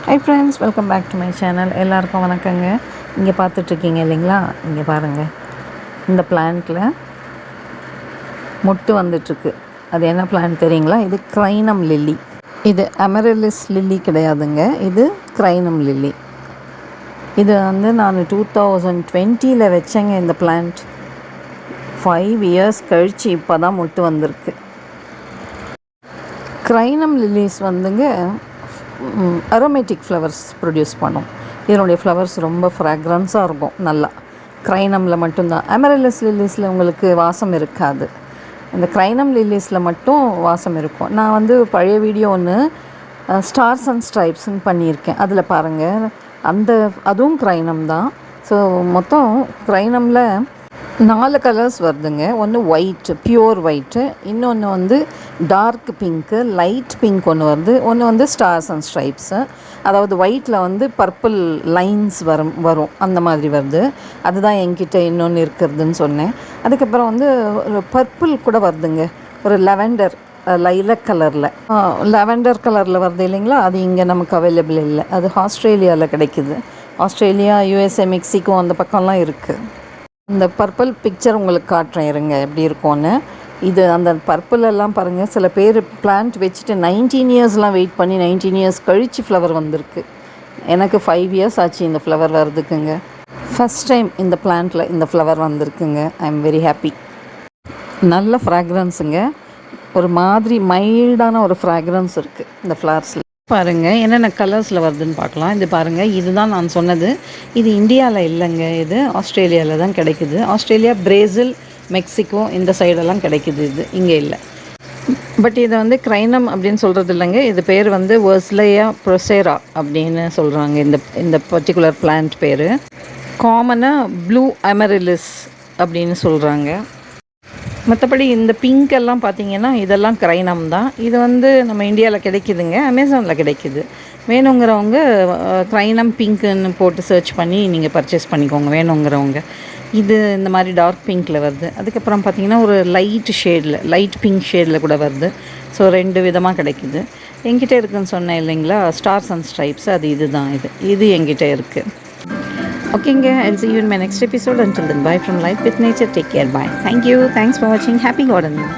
High friends, welcome back to my channel. எல்லாருக்கும் வணக்கங்க. இங்கே பார்த்துட்ருக்கீங்க இல்லைங்களா? இங்கே பாருங்கள், இந்த பிளான்ட்டில் மொட்டு வந்துட்டுருக்கு. அது என்ன பிளான்ட் தெரியுங்களா? இது க்ரைனம் லில்லி. இது அமரலிஸ் லில்லி கிடையாதுங்க, இது க்ரைனம் லில்லி. இது வந்து நான் 2020 வச்சேங்க இந்த பிளான்ட். 5 இயர்ஸ் கழித்து இப்போ தான் மொட்டு வந்திருக்கு. க்ரைனம் லில்லிஸ் வந்துங்க அரோமேட்டிக் ஃப்ளவர்ஸ் ப்ரொடியூஸ் பண்ணும். இதனுடைய ஃப்ளவர்ஸ் ரொம்ப ஃப்ராக்ரன்ஸாக இருக்கும். நல்லா க்ரைனமில் மட்டும்தான். அமரலிஸ் லில்லிஸில் உங்களுக்கு வாசம் இருக்காது. இந்த க்ரைனம் லில்லிஸில் மட்டும் வாசம் இருக்கும். நான் வந்து பழைய வீடியோ ஒன்று ஸ்டார்ஸ் அண்ட் ஸ்ட்ரைப்ஸ்ன்னு பண்ணியிருக்கேன். அதில் பாருங்கள், அதுவும் க்ரைனம் தான். ஸோ மொத்தம் க்ரைனமில் 4 கலர்ஸ் வருதுங்க. ஒன்று ஒயிட்டு, பியூர் ஒயிட்டு, இன்னொன்று வந்து டார்க் பிங்க்கு, லைட் பிங்க் ஒன்று வருது, ஒன்று வந்து ஸ்டார்ஸ் அண்ட் ஸ்ட்ரைப்ஸு. அதாவது ஒயிட்டில் வந்து பர்பிள் லைன்ஸ் வரும் அந்த மாதிரி வருது. அதுதான் என்கிட்ட இன்னொன்று இருக்கிறதுன்னு சொன்னேன். அதுக்கப்புறம் வந்து ஒரு பர்பிள் கூட வருதுங்க, ஒரு லெவெண்டர் லைலக் கலரில். லெவெண்டர் கலரில் வருது இல்லைங்களா? அது இங்கே நமக்கு அவைலபிள் இல்லை. அது ஆஸ்திரேலியாவில் கிடைக்குது. ஆஸ்திரேலியா, யூஎஸ்ஏ, மெக்சிகோ அந்த பக்கம்லாம் இருக்குது. இந்த பர்பிள் பிக்சர் உங்களுக்கு காட்டுறேன் இருங்க, எப்படி இருக்கும்னு. இது அந்த பர்பிளெல்லாம் பாருங்கள், சில பேர் பிளான்ட் வச்சுட்டு 19 இயர்ஸ்லாம் வெயிட் பண்ணி 19 இயர்ஸ் கழித்து ஃப்ளவர் வந்திருக்கு. எனக்கு 5 இயர்ஸ் ஆச்சு இந்த ஃப்ளவர் வர்றதுக்குங்க. ஃபஸ்ட் டைம் இந்த பிளான்ட்டில் இந்த ஃப்ளவர் வந்திருக்குங்க. I am very happy. நல்ல ஃப்ராக்ரன்ஸுங்க, ஒரு மாதிரி மைல்டான ஒரு ஃப்ராக்ரன்ஸ் இருக்குது இந்த ஃப்ளவர்ஸில். பாருங்கள் என்னென்ன கலர்ஸில் வருதுன்னு பார்க்கலாம். இது பாருங்கள், இதுதான் நான் சொன்னது. இது இந்தியாவில் இல்லைங்க, இது ஆஸ்திரேலியாவில் தான் கிடைக்குது. ஆஸ்திரேலியா, பிரேசில், மெக்சிகோ இந்த சைடெல்லாம் கிடைக்குது. இது இங்கே இல்லை. பட் இதை வந்து க்ரைனம் அப்படின்னு சொல்கிறது இல்லைங்க. இது பேர் வந்து வெர்ஸ்லேயா ப்ரொசேரா அப்படின்னு சொல்கிறாங்க. இந்த பர்டிகுலர் பிளான்ட் பேர் காமனாக ப்ளூ அமரிலிஸ் அப்படின்னு சொல்கிறாங்க. மற்றபடி இந்த பிங்க் எல்லாம் பார்த்திங்கன்னா இதெல்லாம் க்ரைனம் தான். இது வந்து நம்ம இந்தியாவில் கிடைக்குதுங்க, அமேசானில் கிடைக்குது. வேணுங்கிறவங்க க்ரைனம் பிங்க்குன்னு போட்டு சர்ச் பண்ணி நீங்கள் பர்ச்சேஸ் பண்ணிக்கோங்க வேணுங்கிறவங்க. இது இந்த மாதிரி டார்க் பிங்க்கில் வருது. அதுக்கப்புறம் பார்த்திங்கன்னா ஒரு லைட் பிங்க் ஷேடில் கூட வருது. ஸோ 2 விதமாக கிடைக்குது. என்கிட்ட இருக்குதுன்னு சொன்னேன் இல்லைங்களா, ஸ்டார்ஸ் அண்ட் ஸ்ட்ரைப்ஸ், அது இதுதான். இது என்கிட்ட இருக்குது. Okay, I'll see you in my next episode. Until then, bye from Life with Nature. Take care. Bye. Thank you. Thanks for watching. Happy gardening.